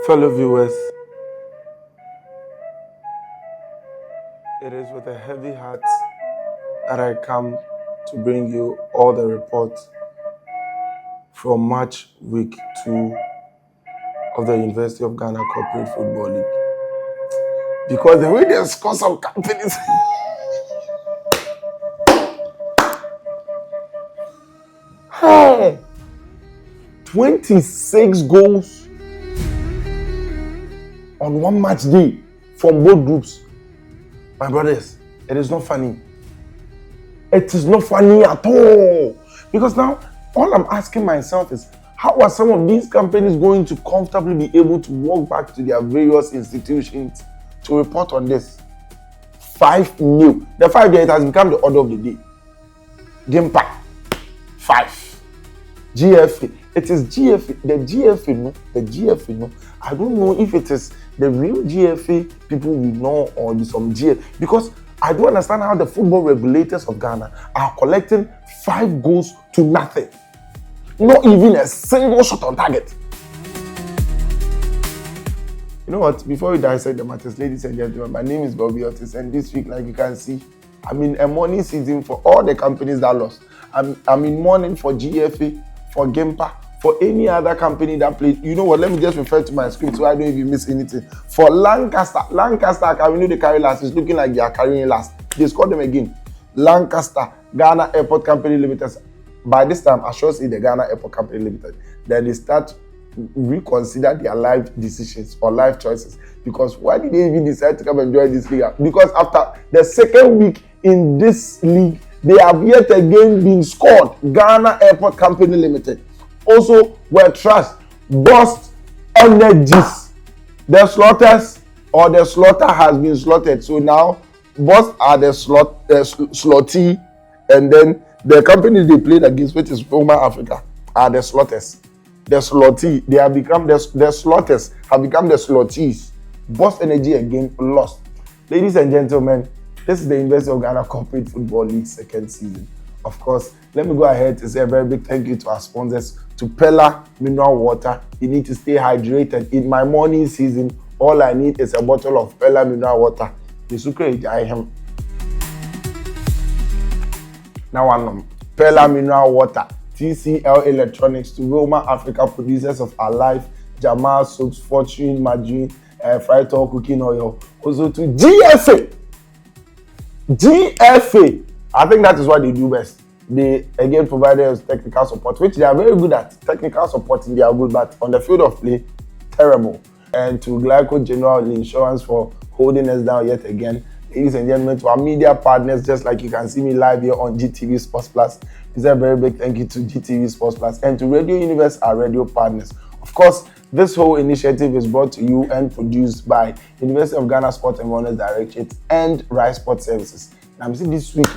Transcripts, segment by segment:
Fellow viewers, it is with a heavy heart that I come to bring you all the reports from match week 2 of the University of Ghana Corporate Football League. Because the way they score some companies... 26 goals on one match day from both groups. My brothers, it is not funny. It is not funny at all. Because now, all I'm asking myself is, how are some of these companies going to comfortably be able to walk back to their various institutions to report on this? 5-0. The 5 days has become the order of the day. Gimpa, 5. GFA. It is GFA. The GFA, no. I don't know if it is the real GFA people we know or some GFA. Because I don't understand how the football regulators of Ghana are collecting 5 goals to nothing. Not even a single shot on target. You know what? Before we dissect the matters, ladies and gentlemen, my name is Bobby Otis, and this week, like you can see, I'm in a mourning season for all the companies that lost. I'm in mourning for GFA, for Gimpa, for any other company that played. You know what? Let me just refer to my script so I don't even miss anything. For Lancaster, I know they carry last. It's looking like they are carrying last. They scored them again. Lancaster, Ghana Airport Company Limited. By this time, I should say the Ghana Airport Company Limited. Then they start reconsider their life decisions or life choices. Because why did they even decide to come and join this league? Because after the second week in this league, they have yet again been scored. Ghana Airport Company Limited also were trashed. Burst Energies. The slaughters or the slaughter has been slaughtered. So now, Burst are the slaughtee, and then the companies they played against, which is Roma Africa, are the slaughters. The slaughtee, they have become the slaughters have become the slaughtees. Burst Energy again lost. Ladies and gentlemen, this is the University of Ghana Corporate Football League second season. Of course, let me go ahead to say a very big thank you to our sponsors, to Pella Mineral Water. You need to stay hydrated. In my morning season, all I need is a bottle of Pella Mineral Water. Now I'm Pella Mineral Water, TCL Electronics, to Roma Africa, producers of Alive, Jamal Soaps, Fortune, Margarine, Frital Cooking Oil. Also to GFA. I think that is what they do best. They again provided us technical support, which they are very good at. Technical support, they are good, but on the field of play, terrible. And to Glyco General Insurance for holding us down yet again. Ladies and gentlemen, to our media partners, just like you can see me live here on GTV Sports Plus, it's a very big thank you to GTV Sports Plus and to Radio Universe, our radio partners. Of course, this whole initiative is brought to you and produced by University of Ghana Sport and Wellness Directorate and Rise Sport Services. Now, I'm seeing this week,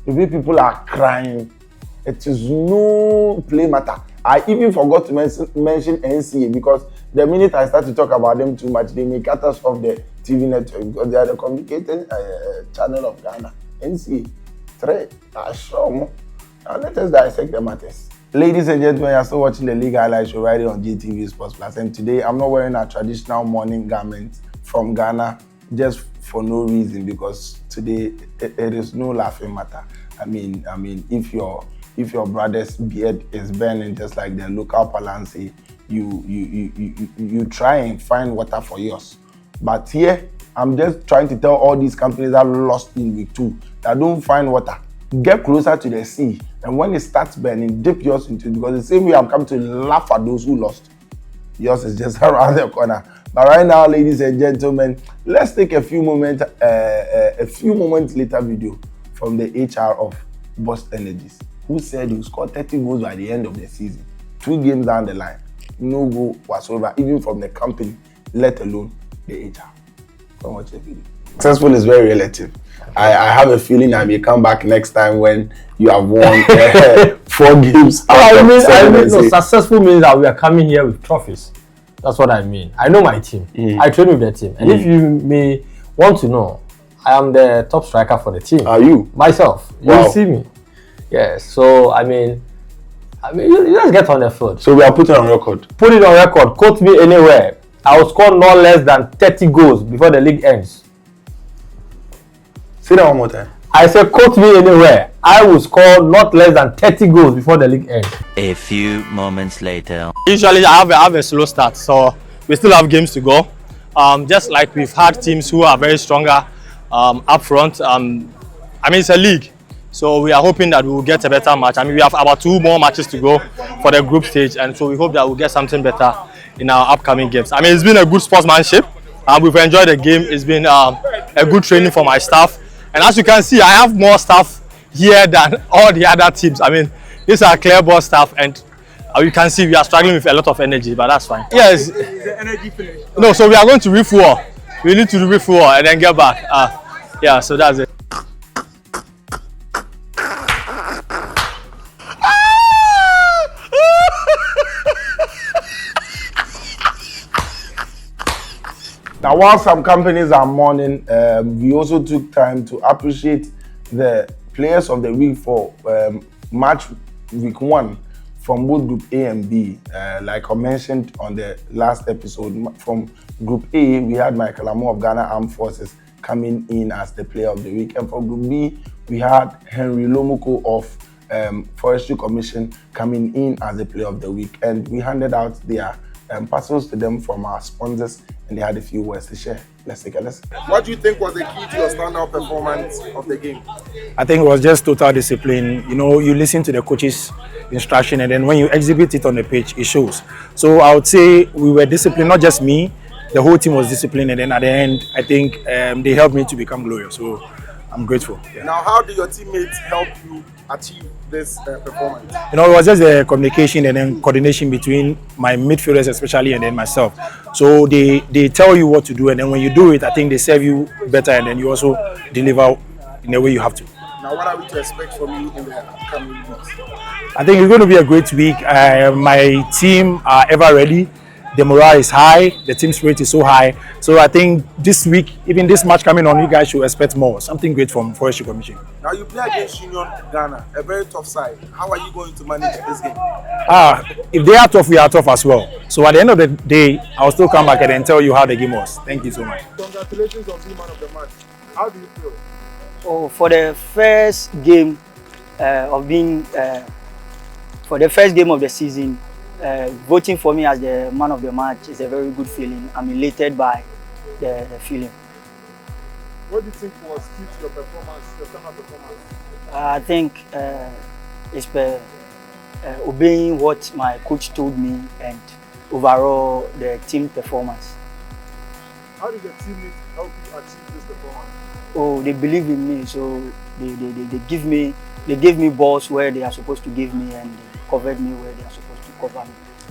the way people are crying, it is no play matter. I even forgot to mention NCA because the minute I start to talk about them too much, they may cut us off the TV network because they are the communicating channel of Ghana. NCA, 3, Now let us dissect the matters. Ladies and gentlemen, you are still watching the League Highlights show right here on GTV Sports Plus. And today, I'm not wearing a traditional morning garment from Ghana just for no reason, because today it is no laughing matter. I mean, if your brother's beard is burning just like the local Palance, you try and find water for yours. But here, I'm just trying to tell all these companies that lost in week 2 that don't find water. Get closer to the sea, and when it starts burning, dip yours into it, because the same way I'm coming to laugh at those who lost. Yours is just around the corner. But right now, ladies and gentlemen, let's take a few moments later video from the HR of Burst Energies, who said he'll score 30 goals by the end of the season. 2 games down the line, no goal whatsoever, even from the company, let alone the HR. Come watch the video. Successful is very relative. I have a feeling I may come back next time when you have won 4 games. Successful means that we are coming here with trophies. That's what I mean. I know my team. I train with the team. And if you may want to know, I am the top striker for the team. Are you? Myself. Wow. You see me. Yes. So, I mean, I mean, you just get on the field. So we are putting on record. Put it on record. Quote me anywhere. I will score no less than 30 goals before the league ends. Say that one more time. I said, quote me anywhere. I will score not less than 30 goals before the league ends. A few moments later. Usually I have a slow start, so we still have games to go. Just like we've had teams who are very stronger up front. I mean, it's a league, so we are hoping that we will get a better match. I mean, we have about 2 more matches to go for the group stage, and so we hope that we'll get something better in our upcoming games. I mean, it's been a good sportsmanship. We've enjoyed the game. It's been a good training for my staff. And as you can see, I have more staff here than all the other teams. I mean, these are clear ball staff, and you can see we are struggling with a lot of energy, but that's fine. Yes. Is the energy finished? No, so we are going to refuel. We need to refuel and then get back. Yeah, so that's it. Now, while some companies are mourning, we also took time to appreciate the players of the week for match week 1 from both Group A and B. Like I mentioned on the last episode, from Group A, we had Michael Amo of Ghana Armed Forces coming in as the player of the week. And for Group B, we had Henry Lomoko of Forestry Commission coming in as the player of the week. And we handed out their parcels to them from our sponsors, and they had a few words to share. Let's take a listen. What do you think was the key to your standout performance of the game? I think it was just total discipline. You know, you listen to the coach's instruction, and then when you exhibit it on the pitch, it shows. So I would say we were disciplined, not just me. The whole team was disciplined, and then at the end, I think they helped me to become glorious. So I'm grateful. Yeah. Now, how did your teammates help you achieve this performance? You know, it was just the communication and then coordination between my midfielders especially and then myself. So they tell you what to do, and then when you do it, I think they serve you better, and then you also deliver in the way you have to. Now, what are we to expect from you in the upcoming weeks? I think it's going to be a great week. My team are ever ready. The morale is high. The team spirit is so high. So I think this week, even this match coming on, you guys should expect more. Something great from Forestry Commission. Now you play against Union Ghana, a very tough side. How are you going to manage this game? If they are tough, we are tough as well. So at the end of the day, I'll still come back and then tell you how the game was. Thank you so much. Congratulations on being man of the match. How do you feel? Oh, for the first game for the first game of the season, voting for me as the man of the match is a very good feeling. I'm elated by the feeling. What do you think was key to your performance, your standout performance? I think it's obeying what my coach told me and overall the team performance. How did your teammates help you achieve this performance? Oh, they believe in me, so they gave me balls where they are supposed to give me, and they covered me where they are supposed to cover me.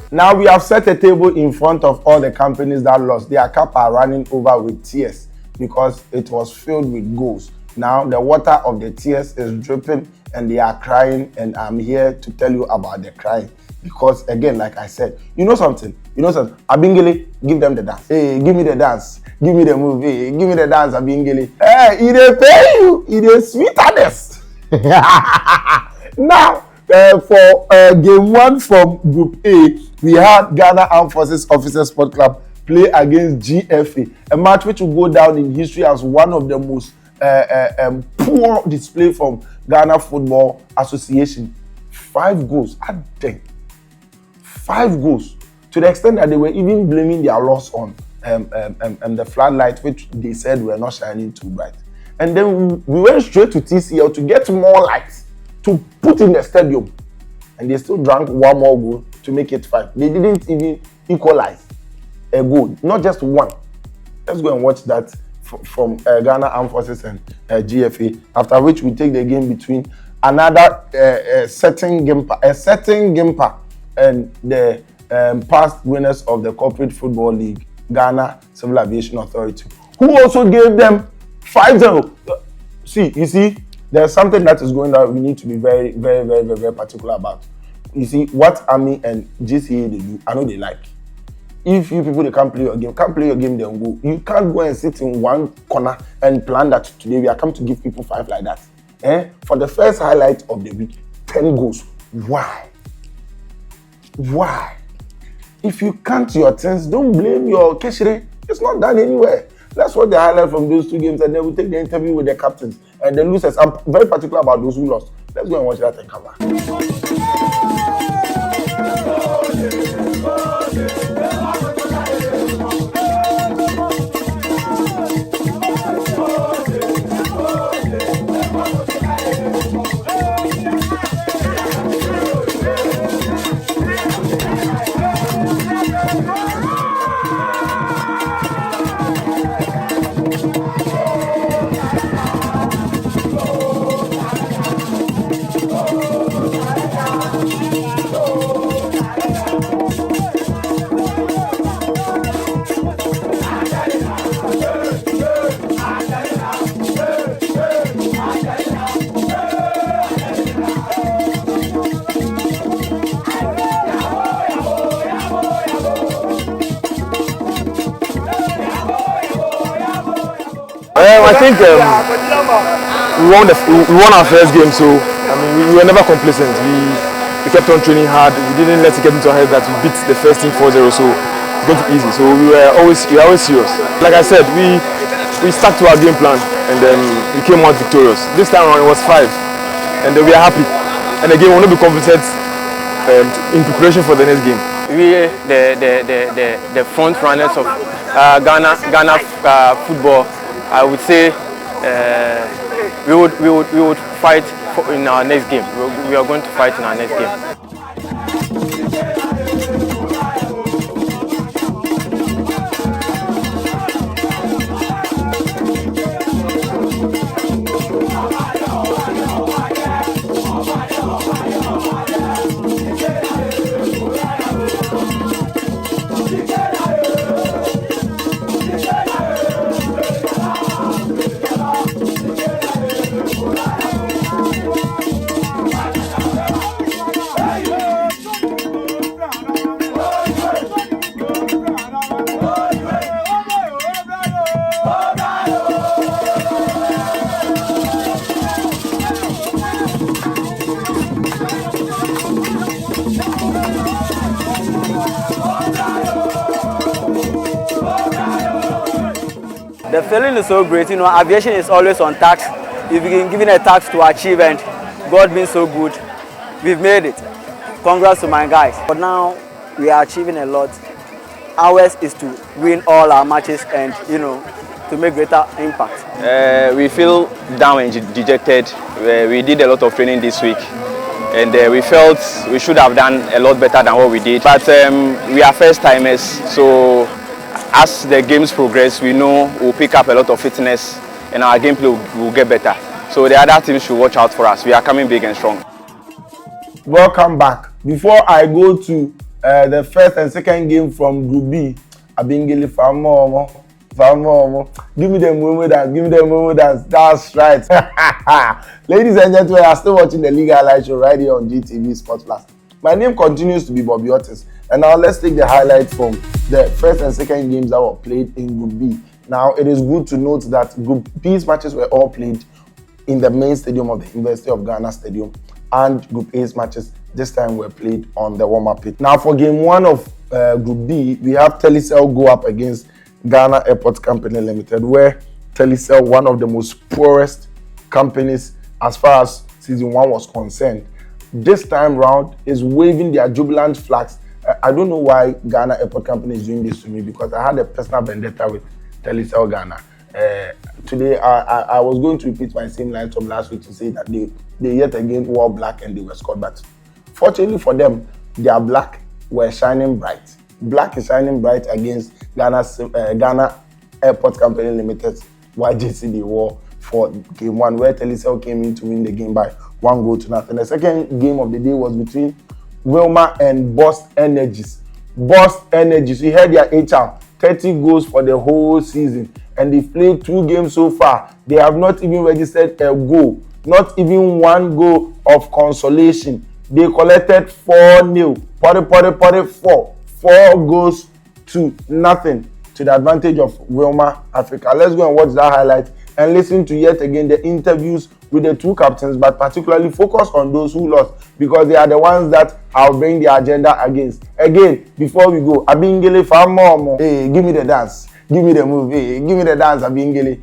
Now we have set a table in front of all the companies that lost. Their cup are running over with tears because it was filled with goals. Now the water of the tears is dripping and they are crying, and I'm here to tell you about the crying. Because again, like I said, you know something? Abingele, give them the dance. Hey, give me the dance. Give me the move. Hey, give me the dance, Abingele. Hey, it pay you. It is sweetness. Now, for game 1 from Group A, we had Ghana Armed Forces Officers Sport Club play against GFA, a match which will go down in history as one of the most poor display from Ghana Football Association. 5 goals, I think. 5 goals, to the extent that they were even blaming their loss on the floodlight, which they said were not shining too bright. And then we went straight to TCL to get more lights to put in the stadium, and they still drank 1 more goal to make it 5. They didn't even equalize a goal, not just 1. Let's go and watch that from Ghana Armed Forces and GFA, after which we take the game between another certain Gimpa and the past winners of the Corporate Football League, Ghana Civil Aviation Authority, who also gave them 5-0. See, you see, there's something that is going on we need to be very, very, very, very, very particular about. You see, what Army and GCA they do, I know they like. If you people they can't play your game, then go. You can't go and sit in one corner and plan that today we are come to give people 5 like that. For the first highlight of the week, 10 goals. Why? Why? If you can't your things, don't blame your Keshire. It's not done anywhere. Let's watch the highlight from those 2 games and then we'll take the interview with the captains and the losers. I'm very particular about those who lost. Let's go and watch that and come back. I think we won our first game, so I mean we were never complacent. We kept on training hard. We didn't let it get into our head that we beat the first team 4-0, so it's going to be easy. So we were always serious. Like I said, we stuck to our game plan and then we came out victorious. This time around it was 5, and we are happy. And again, we want to be confident in preparation for the next game. We the front runners of Ghana football. I would say we would fight in our next game. We are going to fight in our next game. The feeling is so great. You know, aviation is always on task. We've been given a task to achieve, and God being so good, we've made it. Congrats to my guys. But now we are achieving a lot. Ours is to win all our matches and, you know, to make greater impact. We feel down and dejected. We did a lot of training this week, and we felt we should have done a lot better than what we did. But we are first timers, so as the games progress, we know we'll pick up a lot of fitness and our gameplay will get better. So the other teams should watch out for us. We are coming big and strong. Welcome back. Before I go to the first and second game from Group B, Abingele Famomo. Give me the moment dance. That's right. Ladies and gentlemen, I'm still watching the League Highlight Show right here on GTV Sports Plus. My name continues to be Bobby Otis. And now let's take the highlights from the first and second games that were played in Group B. Now, it is good to note that Group B's matches were all played in the main stadium of the University of Ghana Stadium, and Group A's matches this time were played on the warm-up pitch. Now, for Game 1 of Group B, we have Telecel go up against Ghana Airport Company Limited, where Telecel, one of the most poorest companies as far as Season 1 was concerned, this time round is waving their jubilant flags. I don't know why Ghana Airport Company is doing this to me, because I had a personal vendetta with Telecel Ghana. Today, I was going to repeat my same lines from last week to say that they yet again wore black and they were scored. But fortunately for them, their black were shining bright. Black is shining bright against Ghana Airport Company Limited YJC they wore for Game 1, where Telecel came in to win the game by 1-0. The second game of the day was between Wilma and Boss Energies. Boss Energies, you heard their HR, 30 goals for the whole season, and they played 2 games so far. They have not even registered a goal, not even 1 goal of consolation. They collected 4-0. 4 goals to nothing, to the advantage of Wilma Africa. Let's go and watch that highlight and listen to yet again the interviews with the two captains, but particularly focus on those who lost, because they are the ones that I'll bring the agenda against. Again, before we go, Abingele Famo, hey, give me the dance, give me the move, hey, give me the dance, Abingele.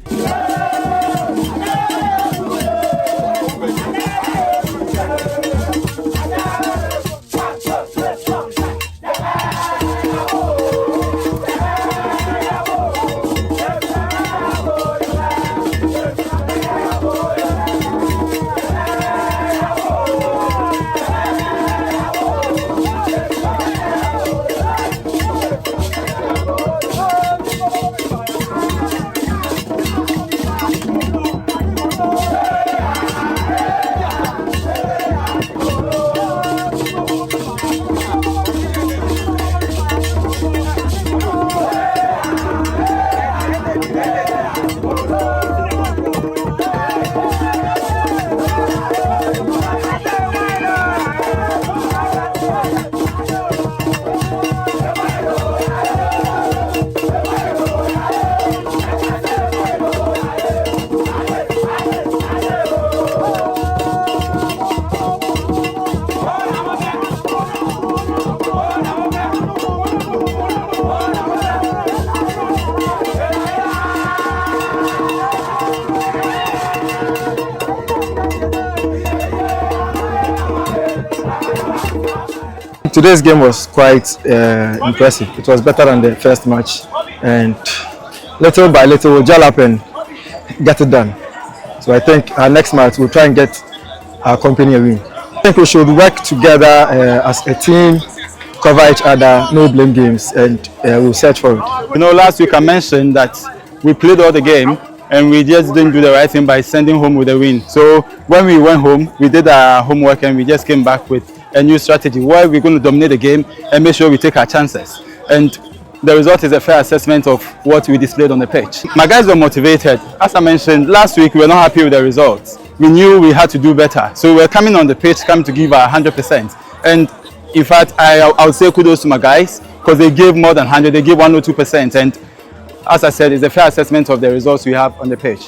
Today's game was quite impressive. It was better than the first match, and little by little we'll gel up and get it done. So I think our next match we'll try and get our company a win. I think we should work together as a team, cover each other, no blame games, and we'll search for it. You know, last week I mentioned that we played all the game and we just didn't do the right thing by sending home with a win. So when we went home, we did our homework and we just came back with a new strategy where we're going to dominate the game and make sure we take our chances. And the result is a fair assessment of what we displayed on the pitch. My guys were motivated. As I mentioned, last week we were not happy with the results. We knew we had to do better. So we were coming on the pitch, coming to give our 100%. And in fact, I would say kudos to my guys because they gave more than 100, they gave 102%. And as I said, it's a fair assessment of the results we have on the pitch.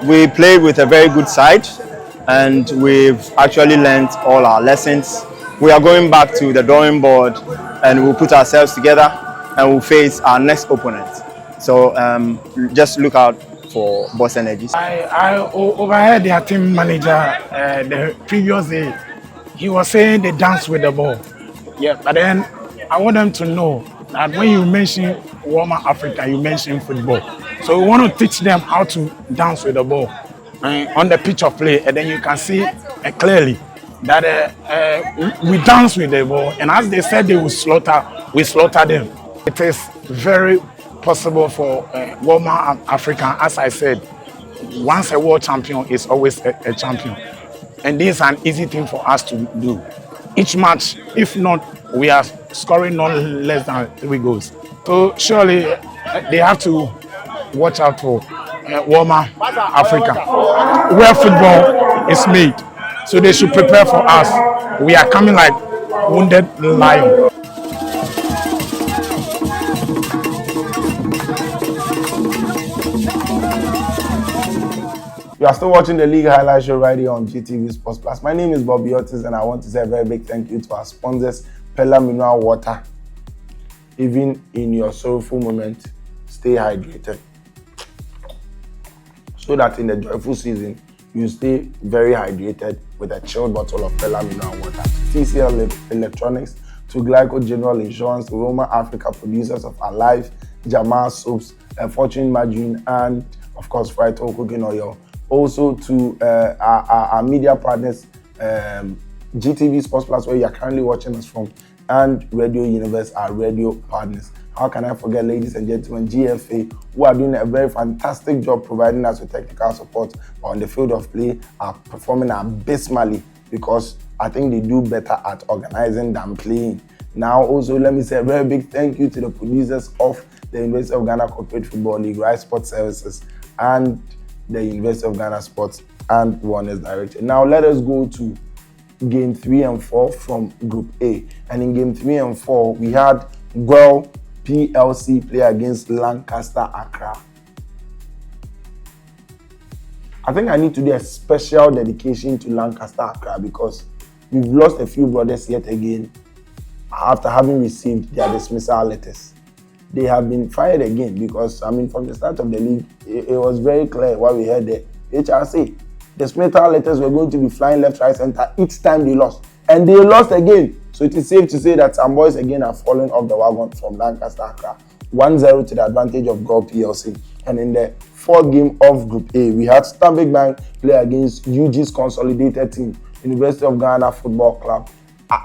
We played with a very good side and we've actually learned all our lessons. We are going back to the drawing board and we'll put ourselves together and we'll face our next opponent. So just look out for Boss Energies. I overheard their team manager the previous day. He was saying they dance with the ball. Yeah, but then I want them to know that when you mention Warmer Africa, you mention football. So we want to teach them how to dance with the ball on the pitch of play, and then you can see clearly that we dance with the ball, and as they said they will slaughter, we slaughter them. It is very possible for Walmart Africa. As I said, once a world champion is always a champion. And this is an easy thing for us to do. Each match, if not, we are scoring no less than 3 goals. So surely they have to watch out for Walmart Africa, where football is made. So they should prepare for us. We are coming like wounded lion. You are still watching the League Highlight Show right here on GTV Sports Plus. My name is Bobby Otis, and I want to say a very big thank you to our sponsors, Pella Mineral Water. Even in your sorrowful moment, stay hydrated, so that in the joyful season, you stay very hydrated with a chilled bottle of Pella Mineral Water. TCL Electronics, to Glyco General Insurance, to Roma Africa, producers of Alive, Jamal Soaps, Fortune Margarine, and of course, Frito Cooking Oil. Also to our media partners, GTV Sports Plus, where you are currently watching us from, and Radio Universe, our radio partners. How can I forget, ladies and gentlemen, GFA, who are doing a very fantastic job providing us with technical support on the field of play, are performing abysmally, because I think they do better at organizing than playing. Now, also, let me say a very big thank you to the producers of the University of Ghana Corporate Football League, Rise Sports Services, and the University of Ghana Sports and Wellness Director. Now, let us go to Game 3 and 4 from Group A. And in Game 3 and 4, we had Guel PLC play against Lancaster Accra. I think I need to do a special dedication to Lancaster Accra, because we've lost a few brothers yet again after having received their dismissal letters. They have been fired again, because, from the start of the league, it was very clear what we heard there. HRC, dismissal letters were going to be flying left, right, center each time they lost. And they lost again. So it is safe to say that some boys again are falling off the wagon from Lancaster Accra. 1-0 to the advantage of Guel PLC. And in the 4th game of Group A, we had Stanbic Bank play against UG's consolidated team, University of Ghana Football Club,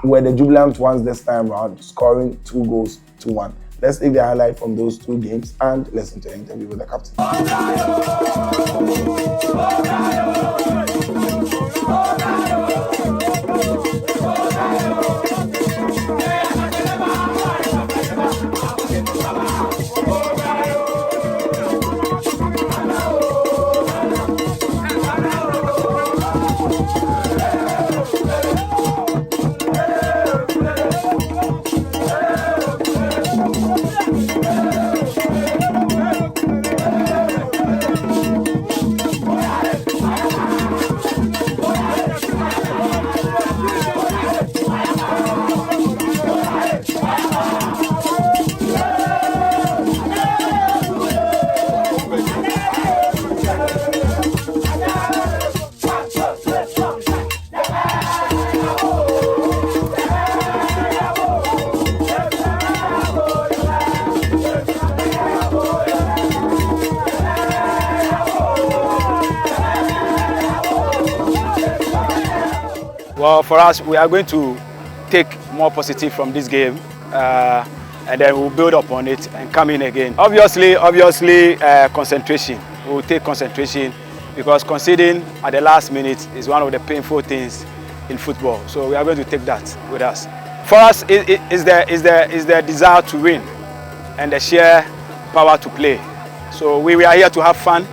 where the Jubilant ones this time round, scoring 2 goals to 1. Let's take the highlight from those 2 games and listen to the interview with the captain. Well, for us, we are going to take more positive from this game, and then we'll build upon it and come in again. Obviously, concentration. We'll take concentration, because conceding at the last minute is one of the painful things in football. So we are going to take that with us. For us, is the desire to win and the sheer power to play. So we are here to have fun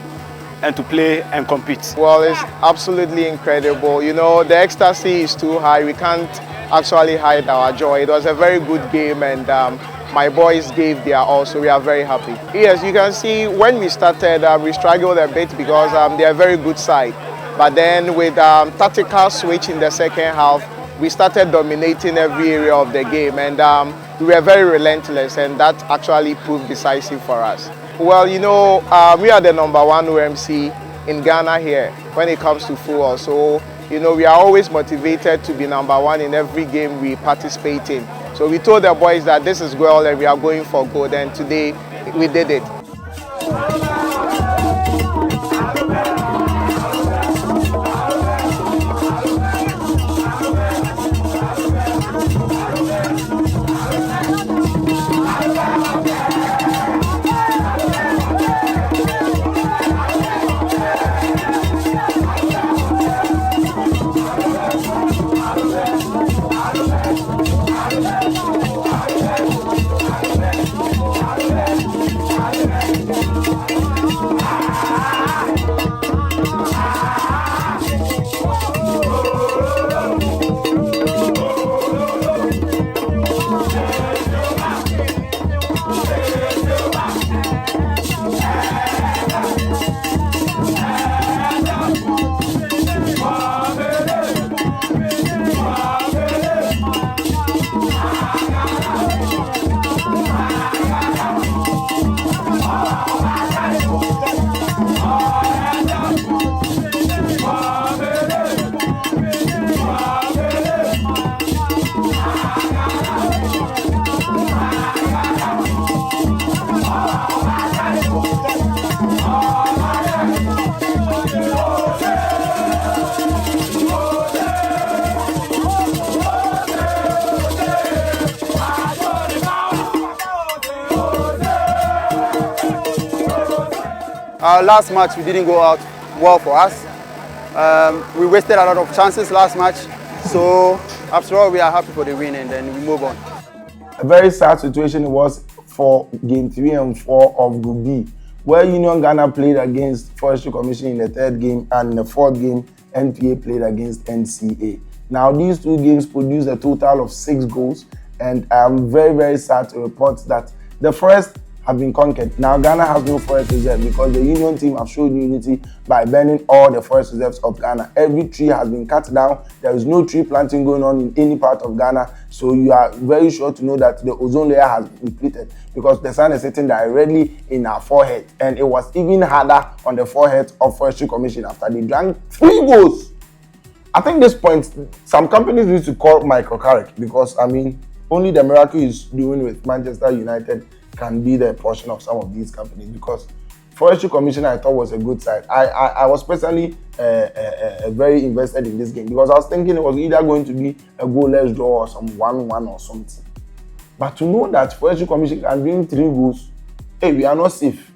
and to play and compete. Well, it's absolutely incredible. You know, the ecstasy is too high. We can't actually hide our joy. It was a very good game, and my boys gave their all, so we are very happy. Yes, you can see when we started, we struggled a bit because they are a very good side. But then with tactical switch in the second half, we started dominating every area of the game, and we were very relentless, and that actually proved decisive for us. Well, you know, we are the #1 OMC in Ghana here when it comes to football. So, you know, we are always motivated to be #1 in every game we participate in. So we told the boys that this is Guel and we are going for gold, and today we did it. Last match we didn't go out well for us. We wasted a lot of chances last match. So after all, we are happy for the win and then we move on. A very sad situation it was for game 3 and 4 of Group B, where Union Ghana played against Forestry Commission in the 3rd game, and in the 4th game, NPA played against NCA. Now, these 2 games produced a total of 6 goals, and I'm very, very sad to report that the Forest have been conquered. Now, Ghana has no Forest reserve because the Union team have shown unity by burning all the Forest reserves of Ghana. Every tree has been cut down. There is no tree planting going on in any part of Ghana. So you are very sure to know that the ozone layer has depleted because the sun is sitting directly in our forehead. And it was even harder on the forehead of Forestry Commission after they drank 3 goals. I think this point, some companies need to call Michael Carrick because, I mean, only the miracle he's doing with Manchester United can be the portion of some of these companies, because Forestry Commission I thought was a good side. I was personally very invested in this game because I was thinking it was either going to be a goalless draw or some 1-1 or something. But to know that Forestry Commission can bring 3 goals, hey, we are not safe.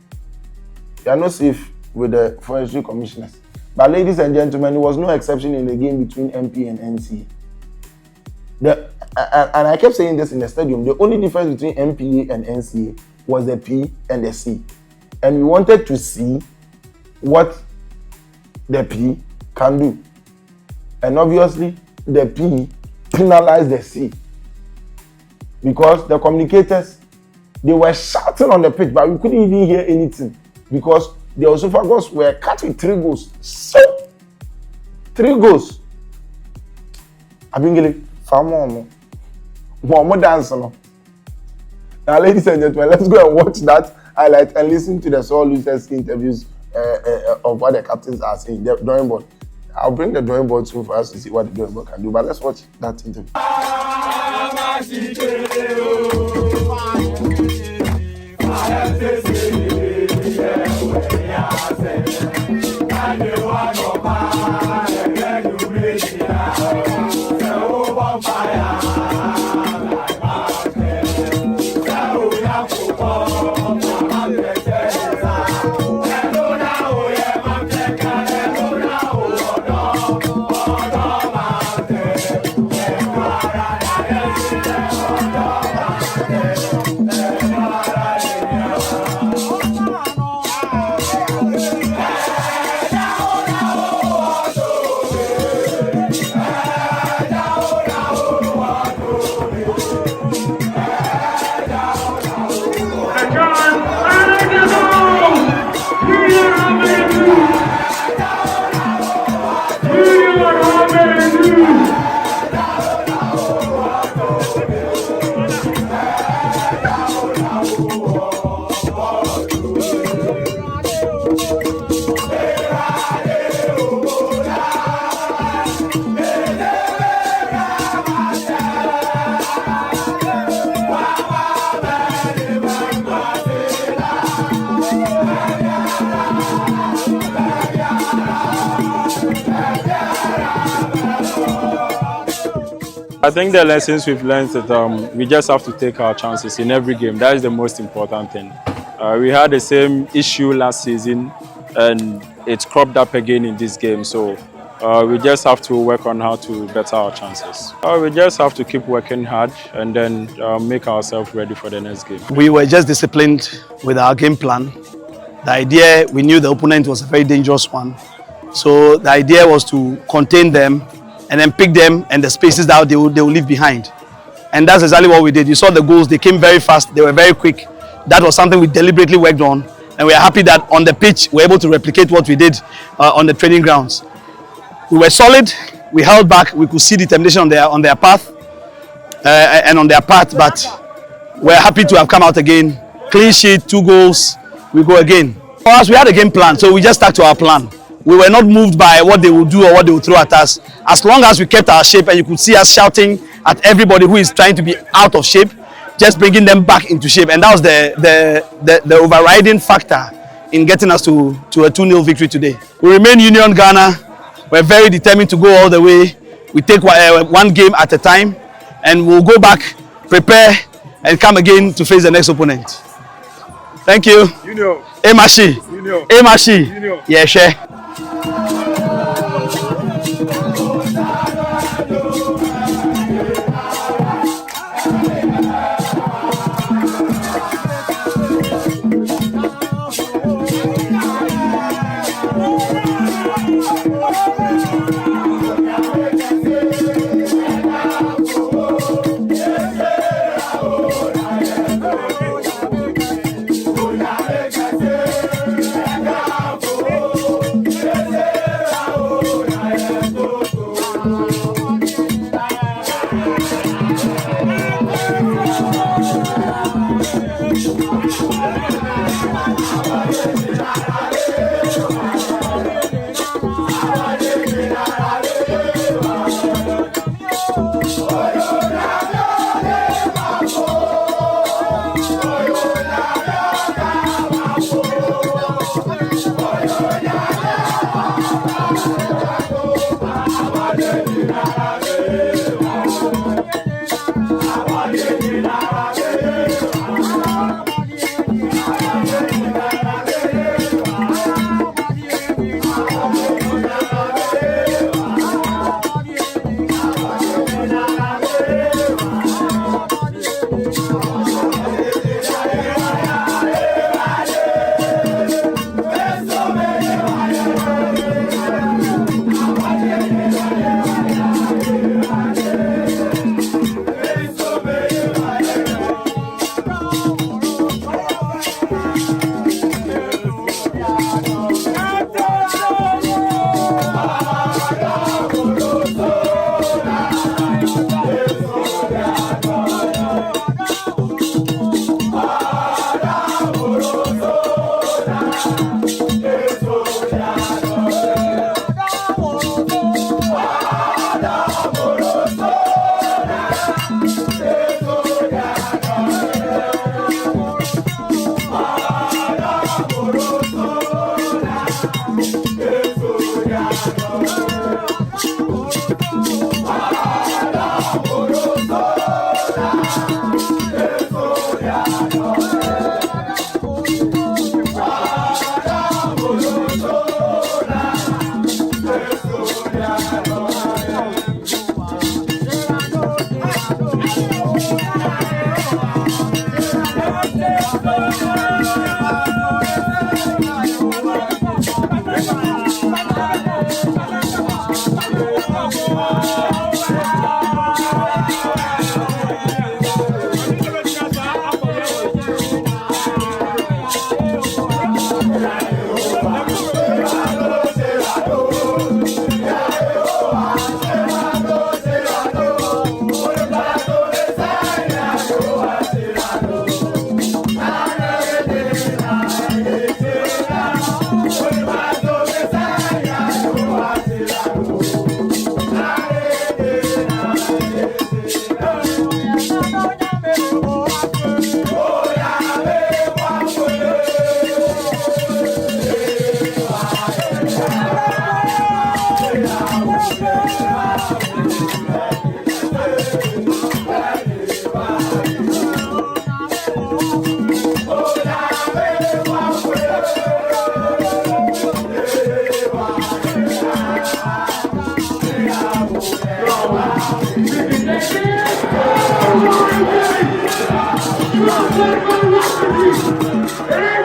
We are not safe with the Forestry Commissioners. But ladies and gentlemen, there was no exception in the game between MP and NCA. And I kept saying this in the stadium, the only difference between MPA and NCA was the P and the C. And we wanted to see what the P can do. And obviously, the P penalized the C. Because the communicators, they were shouting on the pitch, but we couldn't even hear anything. Because the Osophagos were cut with 3 goals. So, 3 goals. Abingele, Famo. More dance. Now, ladies and gentlemen, let's go and watch that highlight and listen to the sore losers interviews of what the captains are saying. The drawing board. I'll bring the drawing board soon for us to see what the drawing board can do. But let's watch that interview. I think the lessons we've learned is that we just have to take our chances in every game. That is the most important thing. We had the same issue last season and it's cropped up again in this game. So we just have to work on how to better our chances. We just have to keep working hard and then make ourselves ready for the next game. We were just disciplined with our game plan. The idea, we knew the opponent was a very dangerous one. So the idea was to contain them and then pick them and the spaces that they will leave behind. And that's exactly what we did. You saw the goals, they came very fast, they were very quick. That was something we deliberately worked on. And we are happy that on the pitch, we were able to replicate what we did on the training grounds. We were solid, we held back, we could see determination on their path and on their part, but we're happy to have come out again. Clean sheet, 2 goals, we go again. For us, we had a game plan, so we just stuck to our plan. We were not moved by what they would do or what they would throw at us. As long as we kept our shape, and you could see us shouting at everybody who is trying to be out of shape, just bringing them back into shape, and that was the overriding factor in getting us to a 2-0 victory today. We remain Union Ghana. We're very determined to go all the way. We take one game at a time, and we'll go back, prepare, and come again to face the next opponent. Thank you. Emashi. Emashi. Yeah, sure.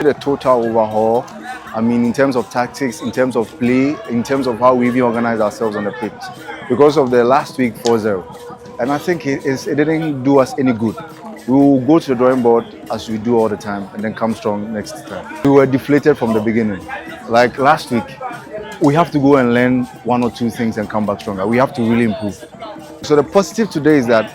The total overhaul, I mean, in terms of tactics, in terms of play, in terms of how we even organize ourselves on the pitch, because of the last week 4-0. And I think it didn't do us any good. We will go to the drawing board as we do all the time and then come strong next time. We were deflated from the beginning. Like last week, we have to go and learn one or two things and come back stronger. We have to really improve. So the positive today is that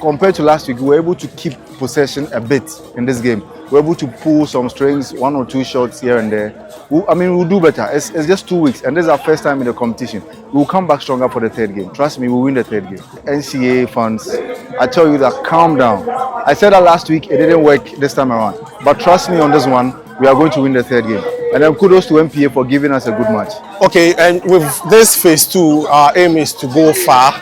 compared to last week, we were able to keep possession a bit in this game. We're able to pull some strings, 1 or 2 shots here and there. We'll do better. It's just 2 weeks, and this is our first time in the competition. We'll come back stronger for the 3rd game. Trust me, we'll win the 3rd game. NCAA fans, I tell you that, calm down. I said that last week, it didn't work this time around. But trust me on this one, we are going to win the 3rd game. And then kudos to MPA for giving us a good match. Okay, and with this phase 2, our aim is to go far.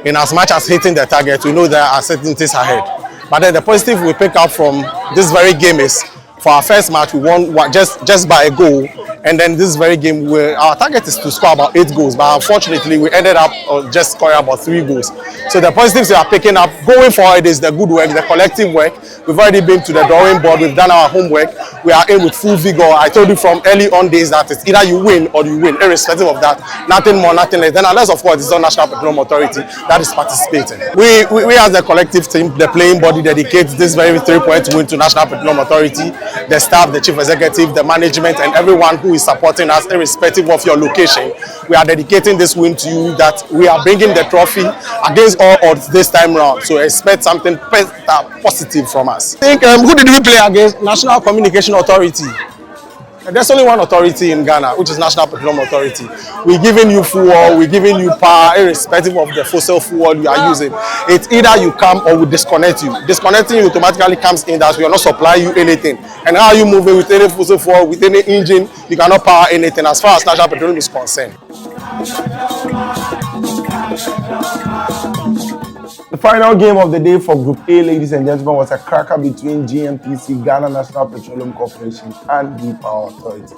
In as much as hitting the target, we know there are uncertainties ahead. But then the positive we pick up from this very game is, for our first match, we won just by a goal. And then this very game, our target is to score about 8 goals. But unfortunately, we ended up just scoring about 3 goals. So the positives we are picking up going forward is the good work, the collective work. We've already been to the drawing board. We've done our homework. We are in with full vigor. I told you from early on days that it's either you win or you win, irrespective of that. Nothing more, nothing less. Then unless, of course, it's the National Petroleum Authority that is participating. We as the collective team, the playing body, dedicates this very 3-point win to National Petroleum Authority, the staff, the chief executive, the management, and everyone who is supporting us, irrespective of your location. We are dedicating this win to you, that we are bringing the trophy against all odds this time round. So expect something positive from us. I think, who did we play against? National Communication Authority. There's only one authority in Ghana, which is National Petroleum Authority. We're giving you fuel, we're giving you power, irrespective of the fossil fuel you are using. It's either you come or we disconnect you. Disconnecting you automatically comes in that we are not supplying you anything. And how are you moving with any fossil fuel, with any engine, you cannot power anything as far as National Petroleum is concerned. The final game of the day for Group A, ladies and gentlemen, was a cracker between GNPC, Ghana National Petroleum Corporation, and the Power Authority.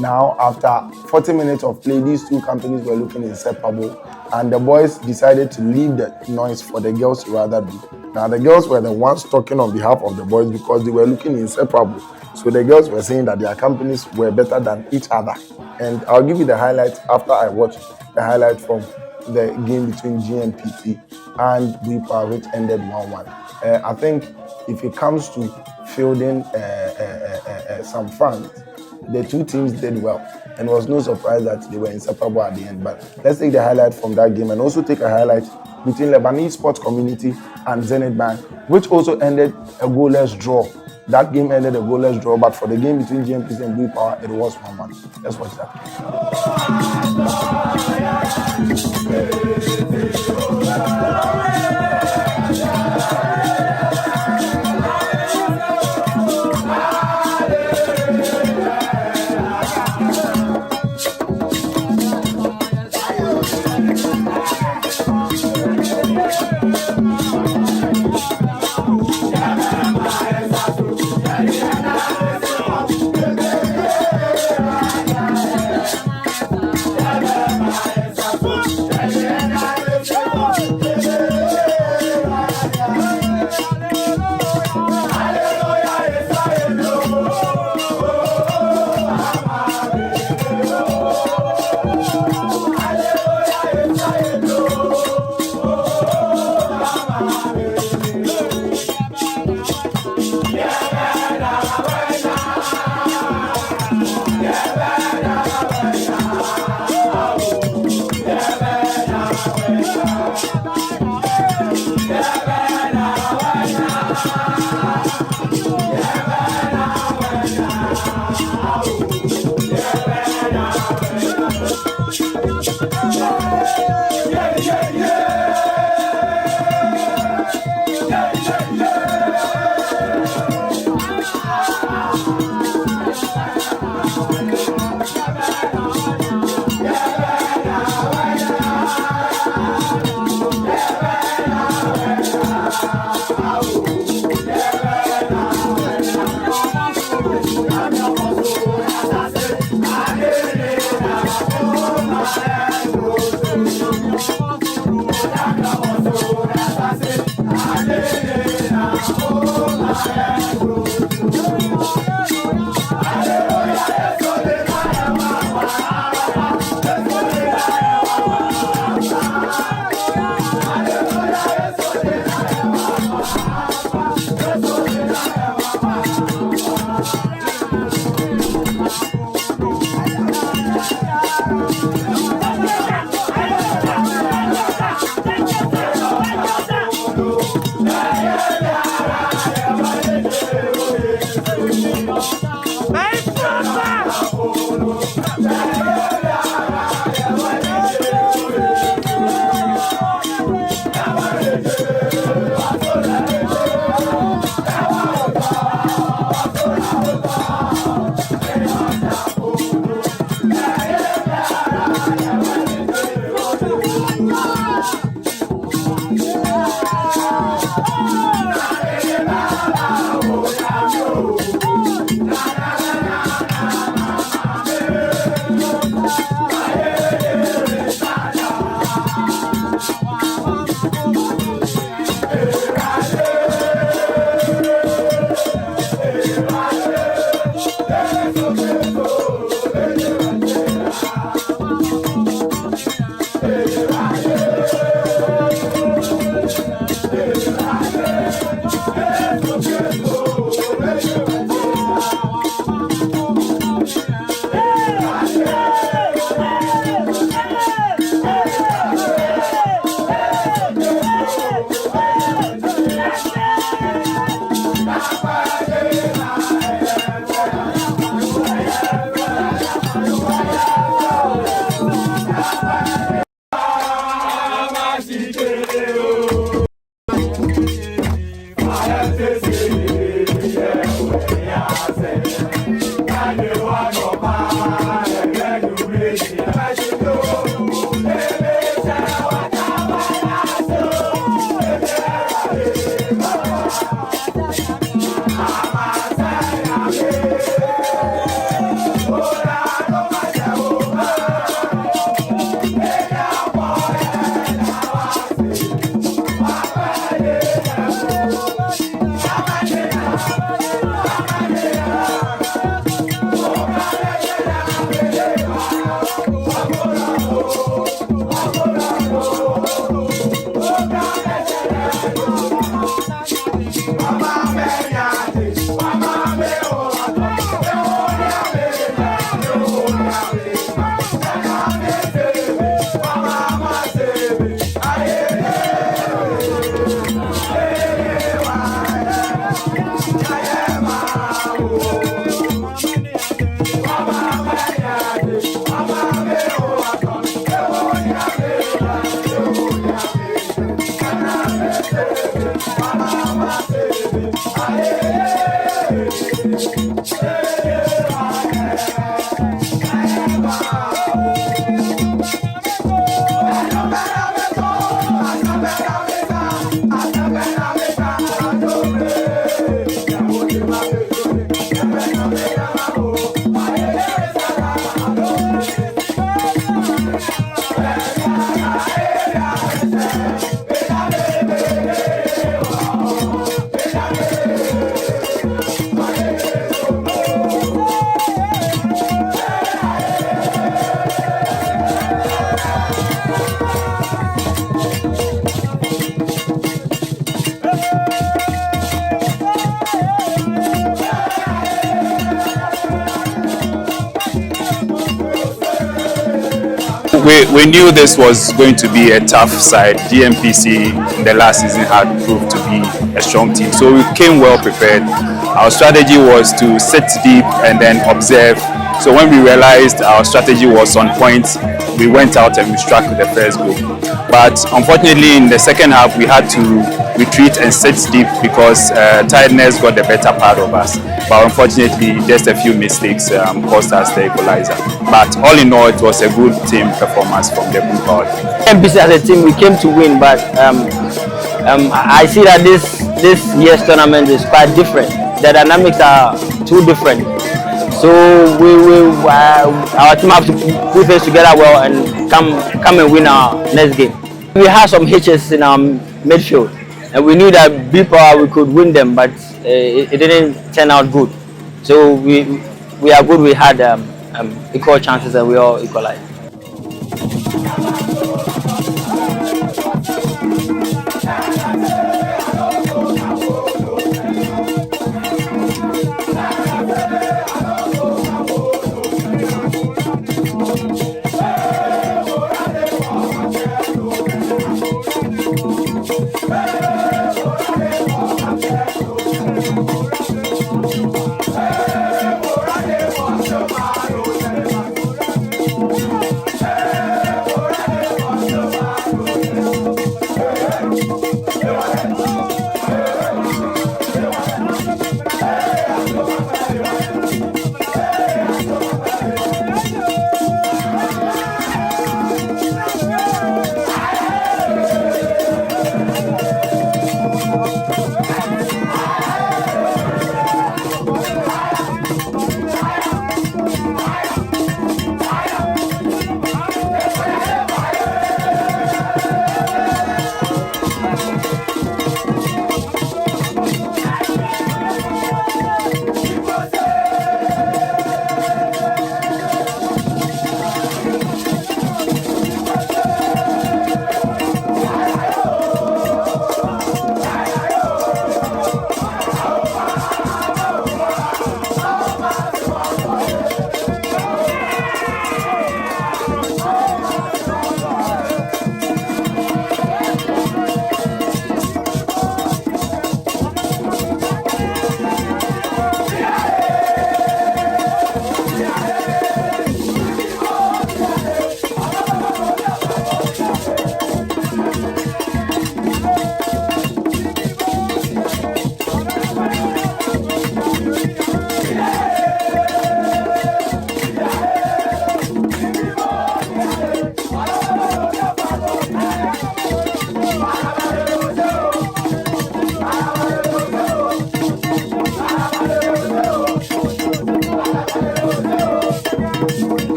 Now, after 40 minutes of play, these two companies were looking inseparable, and the boys decided to leave the noise for the girls to rather do. Now, the girls were the ones talking on behalf of the boys because they were looking inseparable. So the girls were saying that their companies were better than each other. And I'll give you the highlights after I watch the highlight from the game between GNPC and Buipa, which ended 1-1. I think if it comes to fielding some fans, the two teams did well, and it was no surprise that they were inseparable at the end. But let's take the highlight from that game and also take a highlight between Lebanese Sports Community and Zenith Bank, which also ended a goalless draw. That game ended a goalless draw, but for the game between GNPC and Buipa, it was 1-1. Let's watch that. We knew this was going to be a tough side. DMPC in the last season had proved to be a strong team, so we came well prepared. Our strategy was to sit deep and then observe. So when we realized our strategy was on point, we went out and we struck the first goal. But unfortunately in the second half we had to retreat and sit deep because tiredness got the better part of us. But unfortunately just a few mistakes cost us the equalizer. But all in all it was a good team performance from the Blue Power. MPC as a team we came to win, but I see that this year's tournament is quite different. The dynamics are too different. So our team have to put things together well and come and win our next game. We had some hitches in our midfield, and we knew that B Power we could win them, but it didn't turn out good. So we are good. We had equal chances and we all equalized.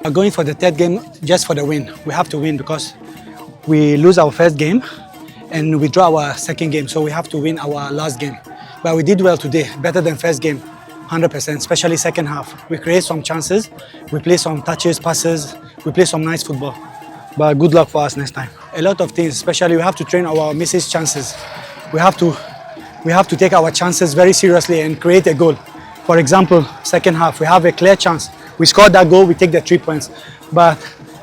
are going for the third game just for the win. We have to win because we lose our first game and we draw our second game, so we have to win our last game. But we did well today, better than first game, 100%, especially second half. We create some chances, we play some touches, passes, we play some nice football. But good luck for us next time. A lot of things, especially we have to train our missed chances. We have to take our chances very seriously and create a goal. For example, second half, we have a clear chance. We scored that goal, we take the 3 points. But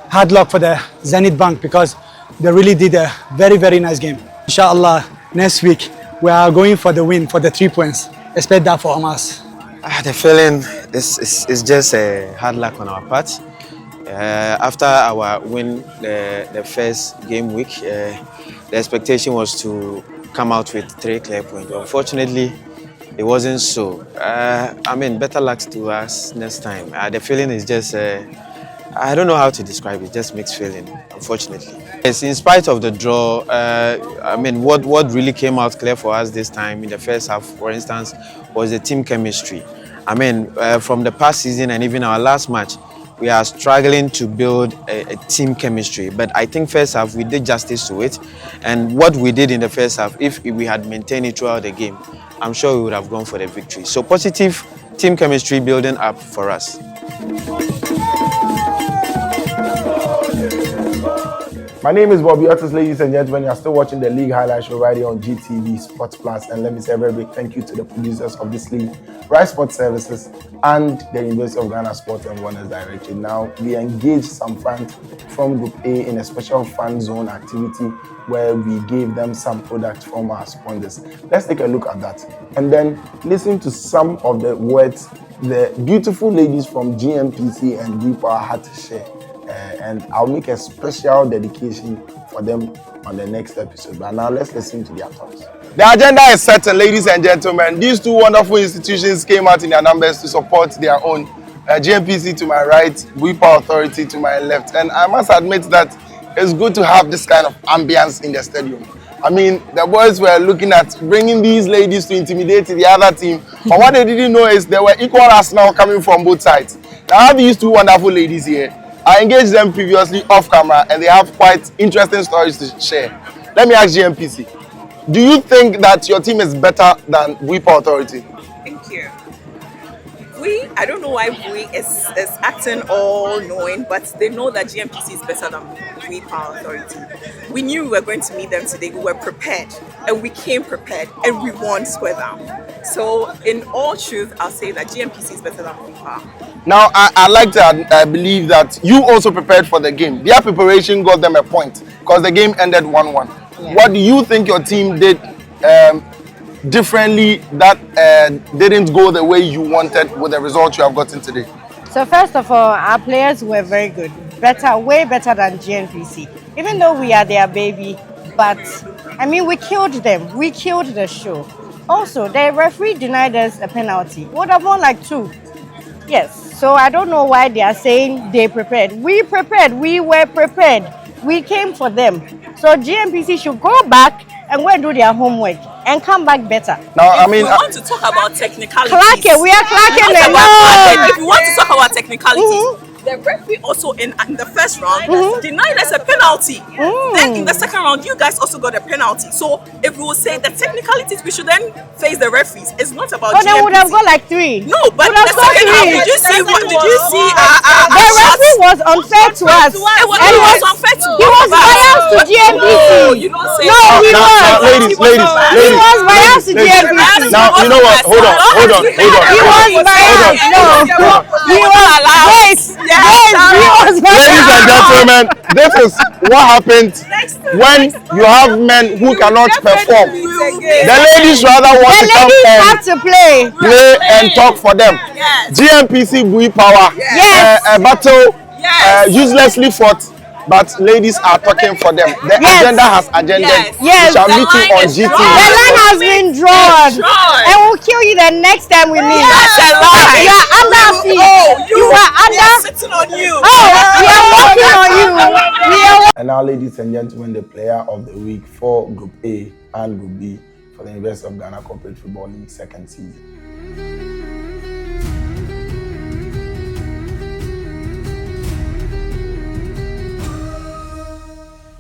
hard luck for the Zenit Bank because they really did a very, very nice game. Inshallah, next week, we are going for the win, for the 3 points. Expect that from us. The feeling is just hard luck on our part. After our win the first game week, the expectation was to come out with 3 clear points. Unfortunately, it wasn't so. Better luck to us next time. The feeling is just, I don't know how to describe it, just mixed feeling, unfortunately. Yes, in spite of the draw, what really came out clear for us this time in the first half, for instance, was the team chemistry. From the past season and even our last match, we are struggling to build a team chemistry. But I think first half, we did justice to it. And what we did in the first half, if we had maintained it throughout the game, I'm sure we would have gone for the victory. So positive team chemistry building up for us. My name is Bobby Otis, ladies and gentlemen. You are still watching the League Highlight Show right here on GTV Sports Plus. And let me say a very big thank you to the producers of this league, Rise Sports Services, and the University of Ghana Sports and Wonders Directorate. Now, we engaged some fans from Group A in a special fan zone activity where we gave them some products from our sponsors. Let's take a look at that. And then listen to some of the words the beautiful ladies from GMPC and Wepower had to share. And I'll make a special dedication for them on the next episode. But now let's listen to their thoughts. The agenda is set, ladies and gentlemen. These two wonderful institutions came out in their numbers to support their own. GMPC to my right, Wepower Authority to my left. And I must admit that it's good to have this kind of ambience in the stadium. The boys were looking at bringing these ladies to intimidate the other team. But what they didn't know is there were equal arsenal coming from both sides. Now I have these two wonderful ladies here. I engaged them previously off camera and they have quite interesting stories to share. Let me ask GMPC, do you think that your team is better than Wepower Authority? Thank you. I don't know why is acting all knowing, but they know that GMPC is better than Wepower Authority. We knew we were going to meet them today. We were prepared and we came prepared and we won square down. So in all truth, I'll say that GMPC is better than Wepower. Now, I like to believe that you also prepared for the game. Their preparation got them a point because the game ended 1-1. Yeah. What do you think your team did differently that didn't go the way you wanted with the result you have gotten today? So first of all, our players were very good. Way better than GNPC. Even though we are their baby, but we killed them. We killed the show. Also, the referee denied us a penalty. Would have won like 2. Yes. So I don't know why they are saying they prepared. We prepared. We were prepared. We came for them. So GMPC should go back and go and do their homework and come back better. Now, we want to talk about technicalities. We are clacking them. If we want to talk about technicalities, the referee also in the first round denied us a penalty. Then in the second round, you guys also got a penalty. So if we will say the technicalities, we should then face the referees. It's not about. But then would have got like 3. No, but the second round, did you see? The referee was unfair to us. It was unfair to us. He was biased to GMPC. You don't say. No, he was. Ladies. He was biased to GMPC. Now you know what? Hold on. He was biased. No, he was. Wait. Ladies and gentlemen, this is what happens when you have men who cannot perform. The ladies rather want to come and play and talk for them. GMPC Wepower, a battle uselessly fought. But ladies are talking for them. The agenda has agenda. We shall meet you on GTV. The line has been drawn. And we'll kill you the next time we meet. That's a lie. You are under feet. You are under. Sitting on you. We are working on you. And now, ladies and gentlemen, the player of the week for Group A and Group B for the University of Ghana Corporate Football League second season.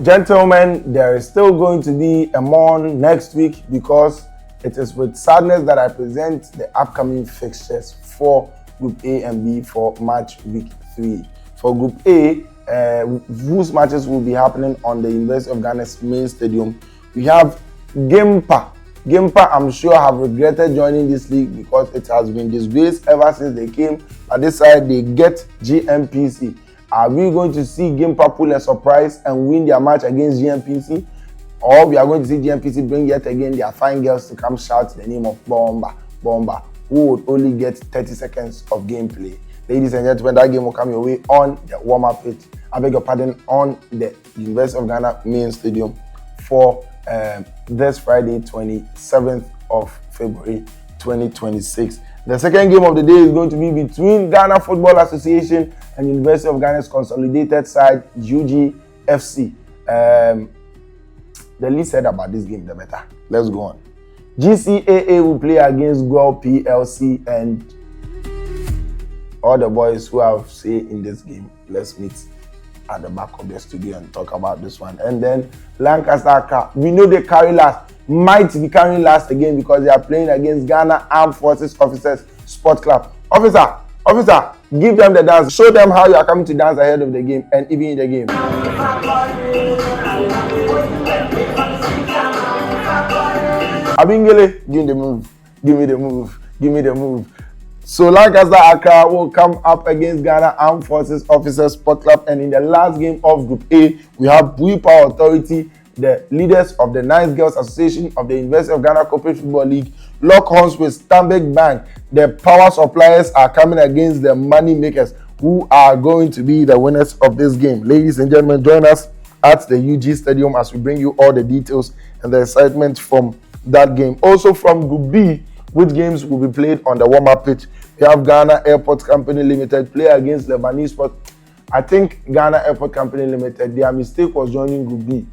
Gentlemen, there is still going to be a Mon next week because it is with sadness that I present the upcoming fixtures for Group A and B for match week 3. For Group A, whose matches will be happening on the University of Ghana's main stadium, we have Gimpa. Gimpa, I'm sure, have regretted joining this league because it has been disgraced ever since they came. At this side, they get GMPC. Are we going to see Gimpa pull a surprise and win their match against GMPC? Or we are going to see GMPC bring yet again their fine girls to come shout the name of Bomba, who would only get 30 seconds of gameplay. Ladies and gentlemen, that game will come your way on the warm-up pitch. I beg your pardon, on the University of Ghana main stadium for this Friday, 27th of February 2026. The second game of the day is going to be between Ghana Football Association and University of Ghana's consolidated side, UGFC. The least said about this game, the better. Let's go on. GCAA will play against GWEL PLC, and all the boys who have say in this game, let's meet at the back of the studio and talk about this one. And then Lancaster, we know they carry last, might be carrying last again because they are playing against Ghana Armed Forces Officers Sport Club. Officer, give them the dance. Show them how you are coming to dance ahead of the game and even in the game. Abingele, give me the move. So Lancaster Accra will come up against Ghana Armed Forces Officers Sport Club, and in the last game of Group A, we have Bui Power Authority, the leaders of the Nice Girls Association of the University of Ghana Corporate Football League, lock horns with Stanbic Bank. The power suppliers are coming against the money makers, who are going to be the winners of this game. Ladies and gentlemen, join us at the UG Stadium as we bring you all the details and the excitement from that game. Also from Group B, which games will be played on the warm-up pitch. We have Ghana Airport Company Limited play against Lebanese Sport. I think Ghana Airport Company Limited, their mistake was joining Group B,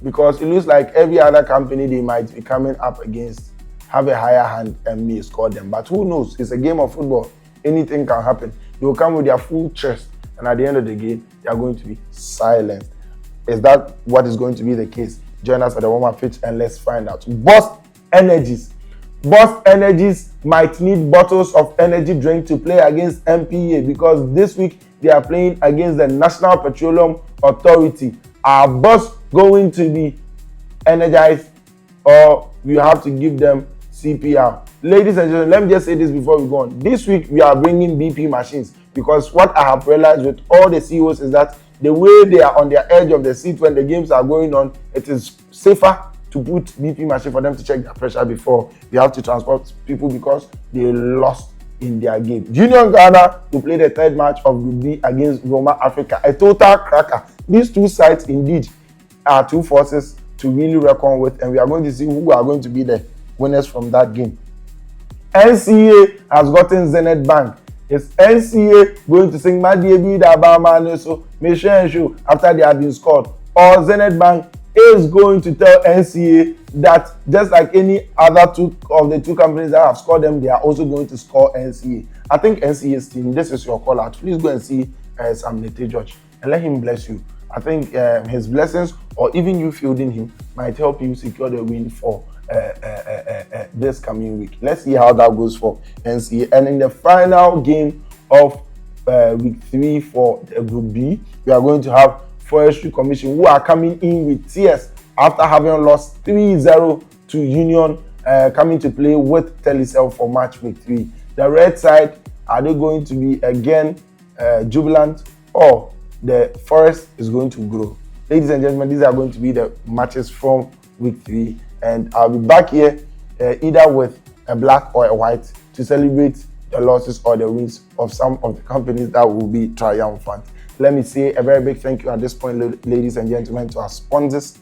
because it looks like every other company they might be coming up against have a higher hand and may score them. But who knows? It's a game of football. Anything can happen. They will come with their full chest, and at the end of the game, they are going to be silenced. Is that what is going to be the case? Join us at the warm-up pitch and let's find out. Boss Energies might need bottles of energy drink to play against MPA, because this week they are playing against the National Petroleum Authority. Are Boss going to be energized, or we have to give them CPR? Ladies and gentlemen, let me just say this before we go on. This week we are bringing BP machines, because what I have realized with all the CEOs is that the way they are on their edge of the seat when the games are going on, it is safer to put BP machine for them to check their pressure before they have to transport people because they lost in their game. Union Ghana will play the third match of Group B against Roma Africa. A total cracker. These two sides indeed are two forces to really reckon with, and we are going to see who are going to be the winners from that game. NCA has gotten Zenith Bank. Is NCA going to sing Madiebi Dabama so make sure after they have been scored? Or Zenith Bank is going to tell NCA that just like any other two of the two companies that have scored them, they are also going to score NCA. I think NCA's team, this is your call out. Please go and see Sam Nete George and let him bless you. I think his blessings, or even you fielding him, might help you secure the win for this coming week. Let's see how that goes for NCA. And in the final game of week 3 for the Group B, we are going to have Forestry Commission, who are coming in with tears after having lost 3-0 to Union, coming to play with Telecel for match week 3. The red side, are they going to be again jubilant, or the Forest is going to grow? Ladies and gentlemen, these are going to be the matches from week 3, and I'll be back here either with a black or a white to celebrate the losses or the wins of some of the companies that will be triumphant. Let me say a very big thank you at this point, ladies and gentlemen, to our sponsors,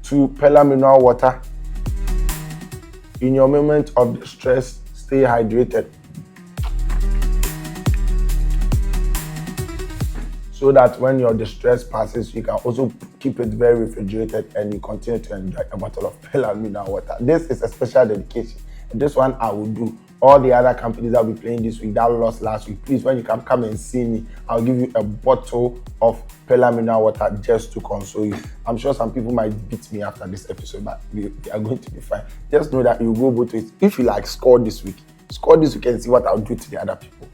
to Pella Mineral Water. In your moment of distress, stay hydrated, so that when your distress passes, you can also keep it very refrigerated and you continue to enjoy a bottle of Pella Mineral Water. This is a special dedication, and this one I will do all the other companies that will be playing this week that lost last week, please, when you come and see me, I'll give you a bottle of Pella mineral water just to console you. I'm sure some people might beat me after this episode, but we are going to be fine. Just know that you go both ways. If you like score this week and see what I'll do to the other people.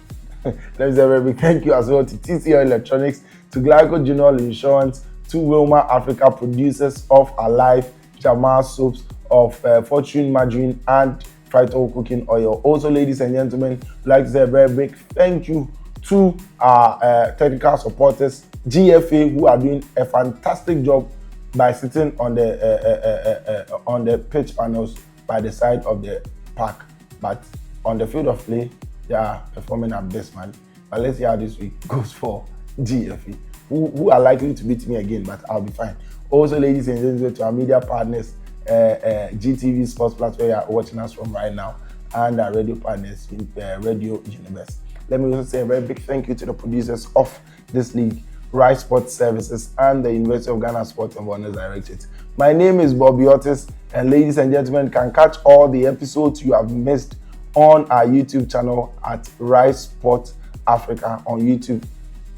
Let me say a very big thank you as well to TCL Electronics, to Glyco General Insurance, to Wilma Africa, producers of Alive, Jamal Soaps, of Fortune Margarine, and Frito Cooking Oil. Also, ladies and gentlemen, I'd like to say a very big thank you to our technical supporters, GFA, who are doing a fantastic job by sitting on the pitch panels by the side of the park. But on the field of play, they are performing at best, man. But let's see how this week goes for GFA, who are likely to beat me again, but I'll be fine. Also, ladies and gentlemen, to our media partners, GTV Sports Plus, where you are watching us from right now, and our radio partners, Radio Universe. Let me also say a very big thank you to the producers of this league, Rise Sports Services and the University of Ghana Sports and Wonders Directorate. My name is Bobby Otis, and ladies and gentlemen, can catch all the episodes you have missed on our YouTube channel at Rise Sports Africa on YouTube.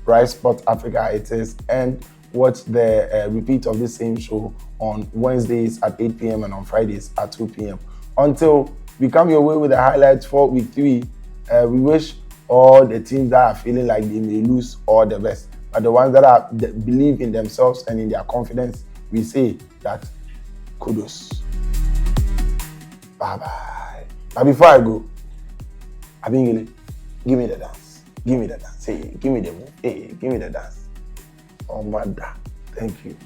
Rise Sports Africa it is, and watch the repeat of the same show on Wednesdays at 8 p.m. and on Fridays at 2 p.m. Until we come your way with the highlights for week 3, we wish all the teams that are feeling like they may lose all the best. But the ones that believe in themselves and in their confidence, we say that kudos. Bye-bye. But before I go, Abingile, give me the dance. Give me the dance. Hey, give me the move. Hey, give me the dance. Oh, my God. Thank you.